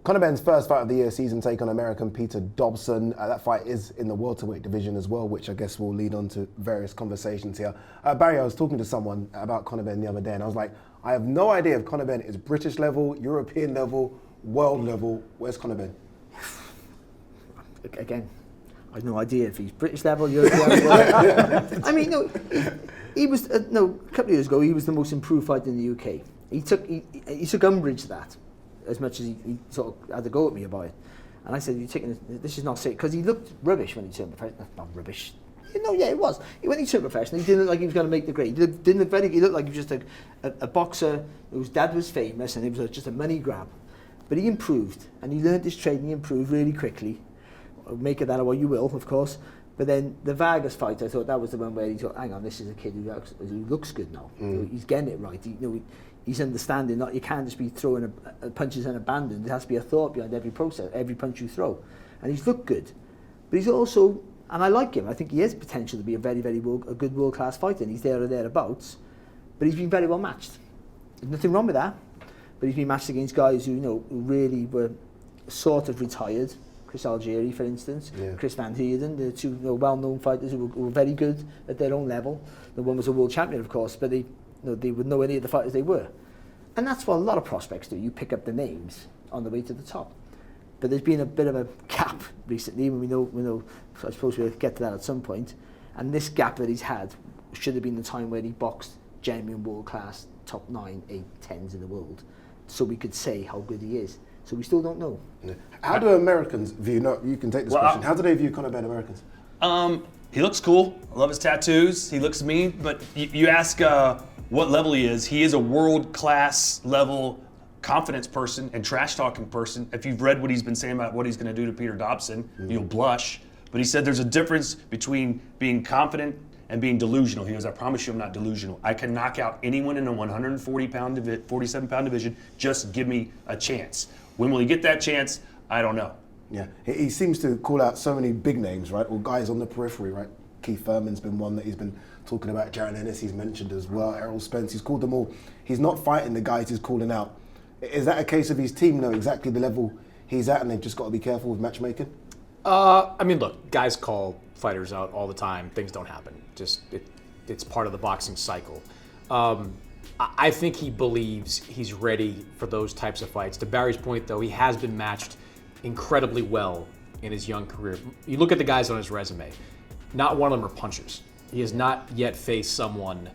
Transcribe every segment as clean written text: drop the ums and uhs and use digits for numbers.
Conor Benn's first fight of the year season take on American Peter Dobson. That fight is in the welterweight division as well, which I guess will lead on to various conversations here. Barry, I was talking to someone about Conor Benn the other day, and I was like, I have no idea if Conor Benn is British level, European level, world level. Where's Conor Benn? Again, I have no idea if he's British level, European level. I mean, no, he was a couple of years ago. He was the most improved fighter in the UK. He took umbrage to that, as much as he sort of had to go at me about it. And I said, "You're taking this is not safe," because he looked rubbish when he turned professional. Not rubbish. Yeah, it was. When he turned professional, he didn't look like he was going to make the grade. He looked like he was just a boxer whose dad was famous, and it was just a money grab. But he improved, and he learned his trade, and he improved really quickly. Make of that what you will, of course. But then the Vargas fight, I thought that was the one where he thought, hang on, this is a kid who looks good now. He's getting it right. He's understanding that you can't just be throwing punches and abandon. There has to be a thought behind every process, every punch you throw. And he's looked good. But he's also, and I like him, I think he has potential to be a very, very a good world-class fighter, and he's there or thereabouts. But he's been very well matched. There's nothing wrong with that. But he's been matched against guys who really were sort of retired. Chris Algieri, for instance, Chris Van Heerden, the two well-known fighters who were very good at their own level. The one was a world champion, of course, but they would know any of the fighters they were. And that's what a lot of prospects do. You pick up the names on the way to the top. But there's been a bit of a gap recently, and we know. I suppose we'll get to that at some point. And this gap that he's had should have been the time where he boxed genuine world-class top 9, 8, 10s in the world, so we could say how good he is. So we still don't know. Yeah. How do Americans view? No, you can take this question. How do they view Conor Benn, Americans? He looks cool. I love his tattoos. He looks mean. But you ask what level he is. He is a world-class level confidence person and trash-talking person. If you've read what he's been saying about what he's going to do to Peter Dobson, you'll blush. But he said there's a difference between being confident and being delusional. He goes, I promise you I'm not delusional. I can knock out anyone in a 47-pound division. Just give me a chance. When will he get that chance? I don't know. Yeah, he seems to call out so many big names, right? Or guys on the periphery, right? Keith Thurman's been one that he's been talking about. Jaron Ennis he's mentioned as well. Errol Spence, he's called them all. He's not fighting the guys he's calling out. Is that a case of his team know exactly the level he's at and they've just got to be careful with matchmaking? I mean, look, guys call fighters out all the time. Things don't happen. It's part of the boxing cycle. I think he believes he's ready for those types of fights. To Barry's point, though, he has been matched incredibly well in his young career. You look at the guys on his resume, not one of them are punchers. He has not yet faced someone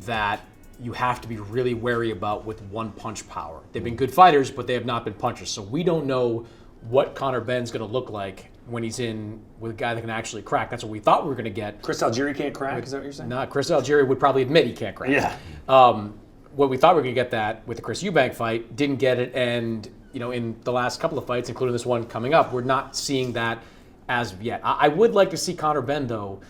that you have to be really wary about with one punch power. They've been good fighters, but they have not been punchers. So we don't know what Conor Benn's going to look like when he's in with a guy that can actually crack. That's what we thought we were going to get. Chris Algieri can't crack, is that what you're saying? No, Chris Algieri would probably admit he can't crack. Yeah. What we thought we were going to get that with the Chris Eubank fight, didn't get it, and in the last couple of fights, including this one coming up, we're not seeing that as of yet. I would like to see Conor Benn, though,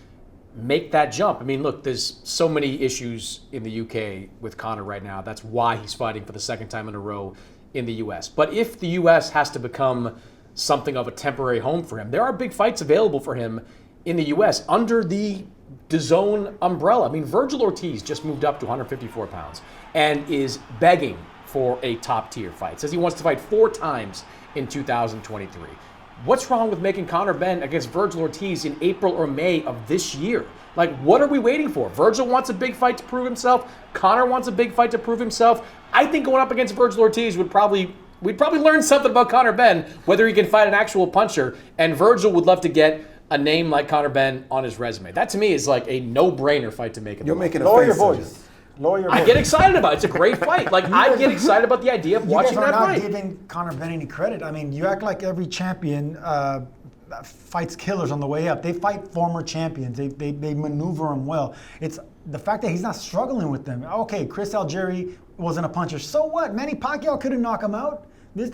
make that jump. I mean, look, there's so many issues in the UK with Conor right now. That's why he's fighting for the second time in a row in the US. But if the US has to become something of a temporary home for him, there are big fights available for him in the US under the DAZN umbrella. I mean, Virgil Ortiz just moved up to 154 pounds and is begging for a top-tier fight. Says he wants to fight 4 times in 2023. What's wrong with making Conor Benn against Virgil Ortiz in April or May of this year? Like, what are we waiting for? Virgil wants a big fight to prove himself. Conor wants a big fight to prove himself. I think going up against Virgil Ortiz we'd probably learn something about Conor Benn, whether he can fight an actual puncher, and Virgil would love to get a name like Conor Benn on his resume. That to me is like a no-brainer fight to make. You're making a Lower face, your voice. Lower your voice. I get excited about it. It's a great fight. Like, I get excited about the idea of watching that fight. You guys are fight. not giving Conor Benn any credit. I mean, you act like every champion fights killers on the way up. They fight former champions. They maneuver them well. It's the fact that he's not struggling with them. Okay, Chris Algieri wasn't a puncher. So what? Manny Pacquiao couldn't knock him out.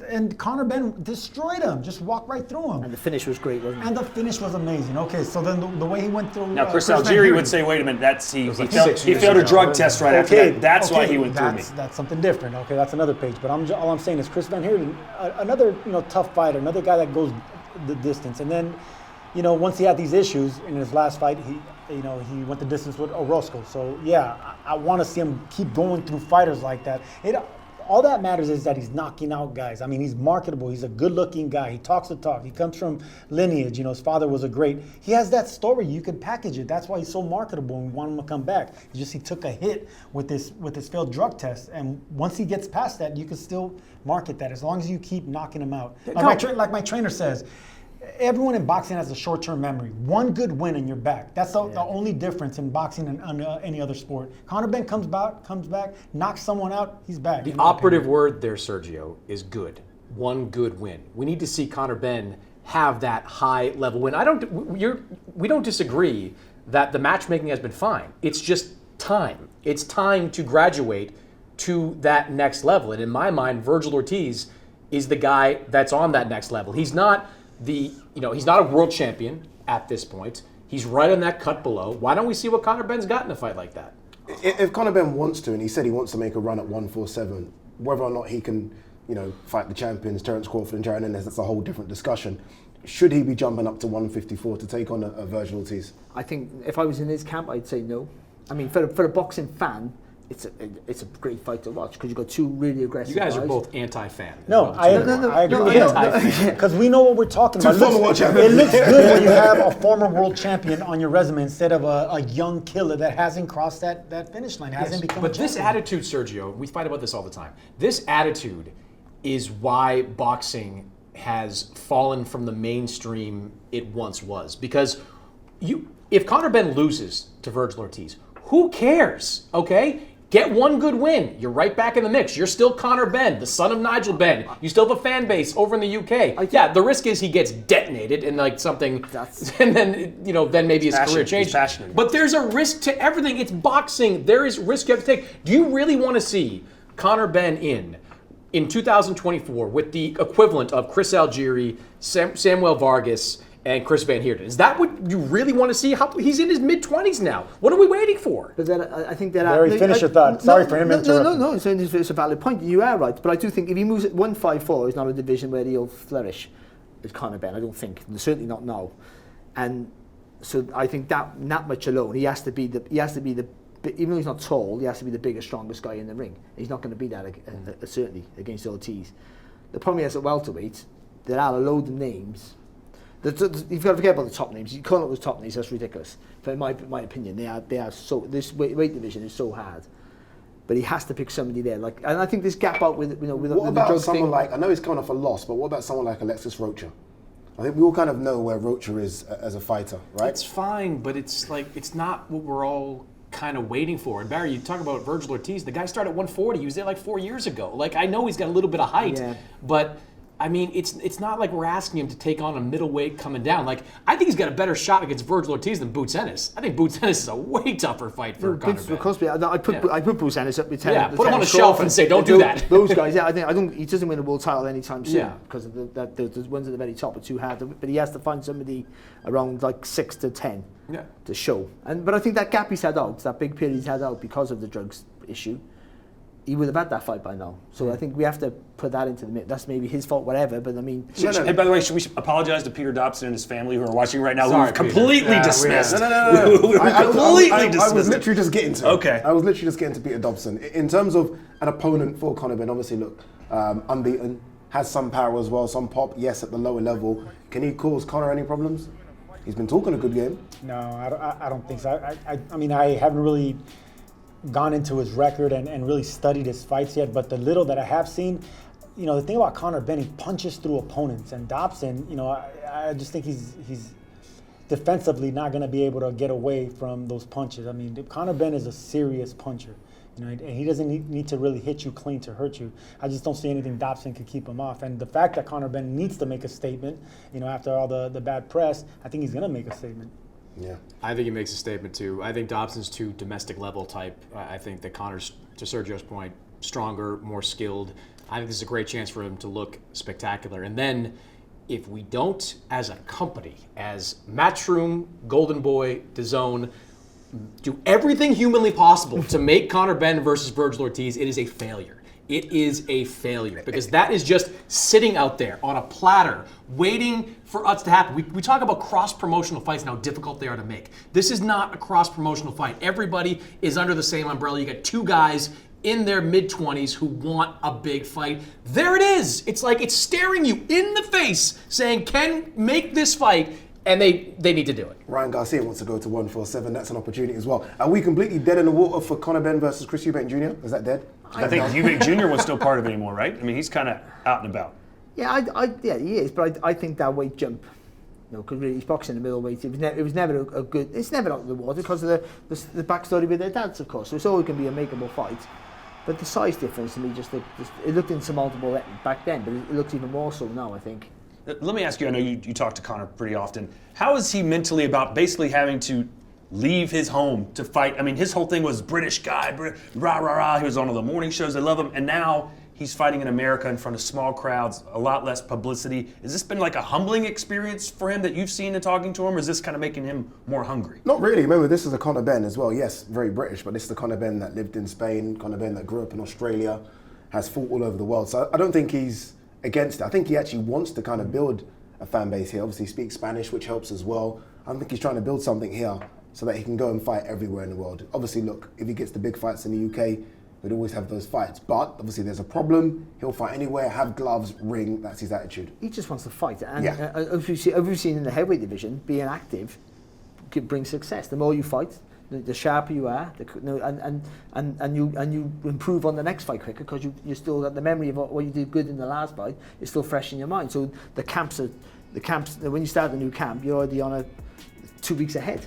And Conor Benn destroyed him, just walked right through him. And the finish was great, wasn't it? And the finish was amazing. Okay, so then the way he went through. Now, Chris Algieri would say, wait a minute, he failed a drug test right after that. That's why he went through me. That's something different. Okay, that's another page. But all I'm saying is Chris Van Heerden, another tough fighter, another guy that goes the distance. And then, once he had these issues in his last fight, he went the distance with Orozco. So yeah, I want to see him keep going through fighters like that. all that matters is that he's knocking out guys. I mean, he's marketable. He's a good-looking guy. He talks the talk. He comes from lineage. You know, his father was a great. He has that story. You can package it. That's why he's so marketable, and we want him to come back. It's just he took a hit with this failed drug test, and once he gets past that, you can still market that as long as you keep knocking him out. Like my trainer says, everyone in boxing has a short-term memory. One good win and you're back. That's the only difference in boxing and any other sport. Conor Benn comes back, knocks someone out, he's back. The operative word there, Sergio, is good. One good win. We need to see Conor Benn have that high-level win. We don't disagree that the matchmaking has been fine. It's just time. It's time to graduate to that next level. And in my mind, Vergil Ortiz is the guy that's on that next level. He's not he's not a world champion at this point. He's right on that cut below. Why don't we see what Conor Benn's got in a fight like that? If Conor Benn wants to, and he said he wants to make a run at 147, whether or not he can, fight the champions, Terence Crawford and Jared Hernandez, that's a whole different discussion. Should he be jumping up to 154 to take on a Vergil Ortiz? I think if I was in his camp, I'd say no. I mean, for a boxing fan, it's a great fight to watch because you've got two really aggressive guys. You guys are both anti-fan. No, I agree with you. Because we know what we're talking about. It looks good when you have a former world champion on your resume instead of a young killer that hasn't crossed that finish line, hasn't become a champion. But this attitude, Sergio, we fight about this all the time. This attitude is why boxing has fallen from the mainstream it once was. Because if Conor Benn loses to Vergil Ortiz, who cares, okay? Get one good win. You're right back in the mix. You're still Conor Benn, the son of Nigel Benn. You still have a fan base over in the UK. Yeah, the risk is he gets detonated in like something, and then then maybe his career changes. But there's a risk to everything. It's boxing. There is risk you have to take. Do you really want to see Conor Benn in 2024 with the equivalent of Chris Algieri, Samuel Vargas, and Chris Van Heerden? Is that what you really want to see? He's in his mid-20s now. What are we waiting for? But then I think that... Larry, finish your thought. Sorry for him interrupting. No, it's a valid point. You are right. But I do think if he moves at 154, it's not a division where he'll flourish as Conor Benn. I don't think. Certainly not now. And so I think that much alone, he has to be the even though he's not tall, he has to be the biggest, strongest guy in the ring. He's not going to be that certainly against Ortiz. The problem is at welterweight, there are a load of names. You've got to forget about the top names. You call it the top names. That's ridiculous. But in my opinion, they are so. This weight division is so hard. But he has to pick somebody there. and I think this gap out with what about someone like? I know he's coming off a loss, but what about someone like Alexis Rocha? I think we all kind of know where Rocha is as a fighter, right? It's fine, but it's not what we're all kind of waiting for. And Barry, you talk about Vergil Ortiz. The guy started at 140. He was there like 4 years ago. I know he's got a little bit of height, but. I mean, it's not like we're asking him to take on a middleweight coming down. I think he's got a better shot against Vergil Ortiz than Boots Ennis. I think Boots Ennis is a way tougher fight for Conor Benn. Of course, I put Boots Ennis up with 10. Yeah, put him on a shelf and say, don't do that. Those guys, I don't. He doesn't win a world title anytime soon because of the ones at the very top are too hard. But he has to find somebody around 6 to 10 to show. But I think that gap he's had out, that big period he's had out because of the drugs issue, he would have had that fight by now. So I think we have to put that into the mix. That's maybe his fault, whatever, but I mean... Hey, by the way, should we apologize to Peter Dobson and his family who are watching right now, who are completely dismissed? No. I was literally just getting to it. Okay. I was literally just getting to Peter Dobson. In terms of an opponent for Conor Benn, obviously, look, unbeaten, has some power as well, some pop, yes, at the lower level. Can he cause Conor any problems? He's been talking a good game. No, I don't think so. I mean, I haven't really gone into his record and really studied his fights yet, but the little that I have seen, the thing about Conor Benn, he punches through opponents, and Dobson, I just think he's defensively not going to be able to get away from those punches. I mean, Conor Benn is a serious puncher, and he doesn't need to really hit you clean to hurt you. I just don't see anything Dobson could keep him off, and the fact that Conor Benn needs to make a statement, after all the bad press, I think he's going to make a statement. Yeah, I think he makes a statement too. I think Dobson's too domestic level type. I think that Conor's, to Sergio's point, stronger, more skilled. I think this is a great chance for him to look spectacular. And then, if we don't, as a company, as Matchroom, Golden Boy, DAZN, do everything humanly possible to make Conor Benn versus Vergil Ortiz, it is a failure. It is a failure because that is just sitting out there on a platter waiting for us to happen. We talk about cross-promotional fights and how difficult they are to make. This is not a cross-promotional fight. Everybody is under the same umbrella. You got two guys in their mid-20s who want a big fight. There it is. It's like it's staring you in the face saying, Ken, make this fight, and they need to do it. Ryan Garcia wants to go to 147. That's an opportunity as well. Are we completely dead in the water for Conor Benn versus Chris Eubank Jr.? Is that dead? I think Eubank Jr. was still part of it anymore, right? I mean, he's kind of out and about. Yeah, yeah, he is. But I think that weight jump, because really he's boxing in the middleweight. It was never a good. It's never out of the water because of the backstory with their dads, of course. So it's always going to be a makeable fight. But the size difference to me it looked insurmountable back then, but it looks even more so now, I think. Let me ask you, I know you talk to Conor pretty often. How is he mentally about basically having to leave his home to fight? I mean, his whole thing was British guy, rah, rah, rah. He was on all the morning shows. I love him. And now he's fighting in America in front of small crowds, a lot less publicity. Has this been like a humbling experience for him that you've seen in talking to him, or is this kind of making him more hungry? Not really. Remember, this is a Conor Benn as well. Yes, very British, but this is the Conor Benn that lived in Spain, Conor Benn that grew up in Australia, has fought all over the world. So I don't think he's against it. I think he actually wants to kind of build a fan base here. Obviously, he speaks Spanish, which helps as well. I think he's trying to build something here so that he can go and fight everywhere in the world. Obviously, look, if he gets the big fights in the UK, we'd always have those fights. But obviously, there's a problem. He'll fight anywhere, have gloves, ring. That's his attitude. He just wants to fight. And Yeah. as we've seen in the heavyweight division, being active brings success. The more you fight, the sharper you are, and you improve on the next fight quicker because you still got the memory of what you did good in the last fight. It's still fresh in your mind. So the camps when you start a new camp, you're already on 2 weeks ahead.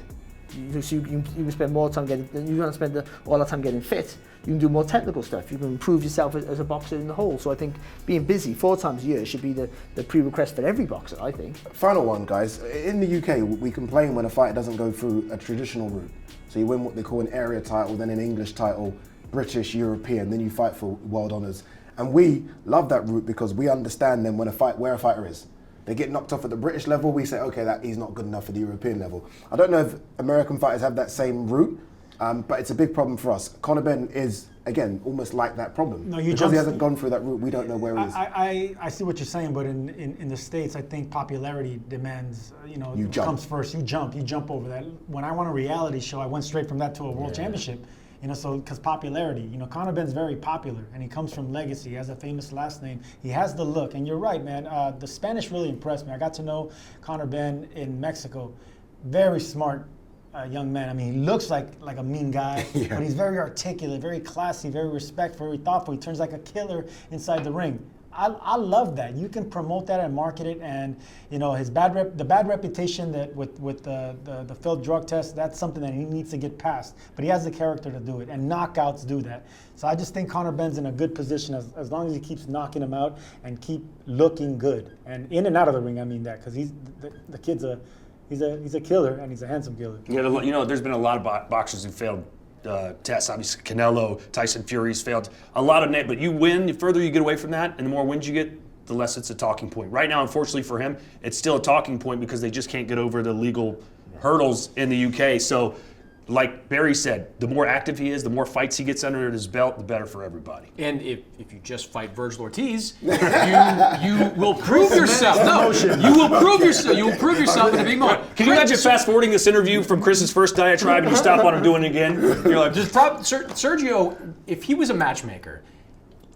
So you can spend more time you don't spend all the time getting fit. You can do more technical stuff. You can improve yourself as a boxer in the whole. So I think being busy 4 times a year should be the prerequisite for every boxer, I think. Final one, guys. In the UK, we complain when a fighter doesn't go through a traditional route. So you win what they call an area title, then an English title, British, European, then you fight for world honours. And we love that route because we understand then where a fighter is. They get knocked off at the British level, we say, okay, that he's not good enough for the European level. I don't know if American fighters have that same route, but it's a big problem for us. Conor Benn is, again, almost like that problem. No, because he hasn't gone through that route, we don't know where he is. I see what you're saying, but in the States, I think popularity demands, You jump. comes first. You jump over that. When I won a reality show, I went straight from that to a world championship. So because popularity, Conor Benn's very popular, and he comes from legacy. He has a famous last name. He has the look, and you're right, man. The Spanish really impressed me. I got to know Conor Benn in Mexico. Very smart young man. I mean, he looks like a mean guy, but he's very articulate, very classy, very respectful, very thoughtful. He turns like a killer inside the ring. I love that. You can promote that and market it, and the bad reputation that with the failed drug test, that's something that he needs to get past. But he has the character to do it, and knockouts do that. So I just think Conor Benn's in a good position as long as he keeps knocking him out and keep looking good and in and out of the ring. I mean that because the kid's he's a killer and he's a handsome killer. Yeah, there's been a lot of boxers who failed tests. Obviously, Canelo, Tyson Fury's failed. A lot of net, but you win. The further you get away from that, and the more wins you get, the less it's a talking point. Right now, unfortunately for him, it's still a talking point because they just can't get over the legal hurdles in the UK. So, like Barry said, the more active he is, the more fights he gets under his belt, the better for everybody. And if you just fight Virgil Ortiz, you will prove yourself. No, you will prove yourself. You will prove yourself in a big moment. Can you imagine fast forwarding this interview from Chris's first diatribe and you stop on him doing it again? You're like, Sergio, if he was a matchmaker,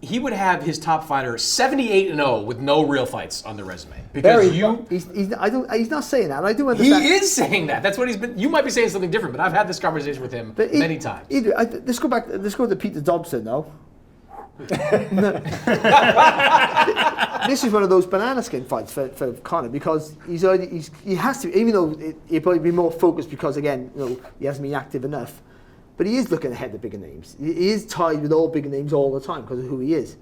he would have his top fighter 78-0 with no real fights on the resume. Because he's not saying that. And I do understand. He is saying that. That's what he's been. You might be saying something different, but I've had this conversation with him many times. Let's go to Peter Dobson now. This is one of those banana skin fights for Conor because he has to, even though he'll probably be more focused because again, he hasn't been active enough. But he is looking ahead of bigger names. He is tied with all bigger names all the time because of who he is.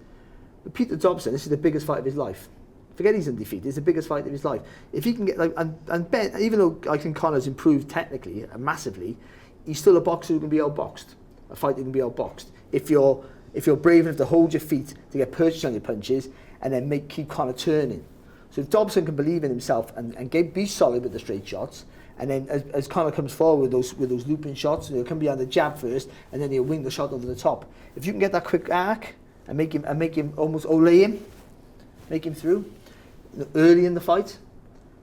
But Peter Dobson, this is the biggest fight of his life. Forget he's undefeated. It's the biggest fight of his life. If he can get and Ben, even though I think Conor's improved technically massively, he's still a boxer who can be outboxed. A fighter who can be outboxed. If you're brave enough to hold your feet to get purchased on your punches and then keep Conor turning. So if Dobson can believe in himself and be solid with the straight shots. And then as Conor comes forward with those looping shots, he'll come behind the jab first, and then he'll wing the shot over the top. If you can get that quick arc and make him almost olay him, make him through early in the fight,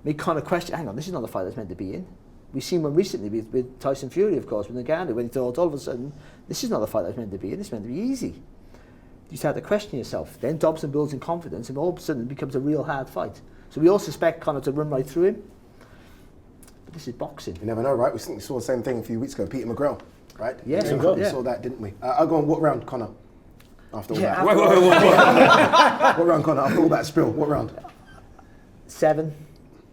make Conor question. Hang on, this is not the fight that's meant to be in. We've seen one recently with Tyson Fury, of course, with Ngannou, when he thought all of a sudden, this is not the fight that's meant to be, and it's meant to be easy. You start to question yourself. Then Dobson builds in confidence, and all of a sudden it becomes a real hard fight. So we all suspect Conor to run right through him. But this is boxing. You never know, right? We saw the same thing a few weeks ago. Peter McGrail, right? Yes, We saw that, didn't we? I'll go on. What round, Conor? After all that. Wait. What round, Conor? After all that spill, what round? 7.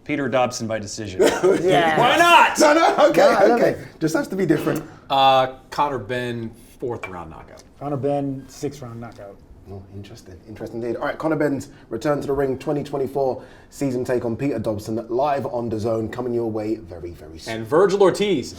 Peter Dobson by decision. Yeah. Why not? No, okay, No, I love okay. it. Just has to be different. Conor Benn, 4th round knockout. Conor Benn, 6th round knockout. Oh, interesting indeed. All right, Conor Benn's return to the ring 2024 season take on Peter Dobson live on DAZN, coming your way very, very soon. And Virgil Ortiz.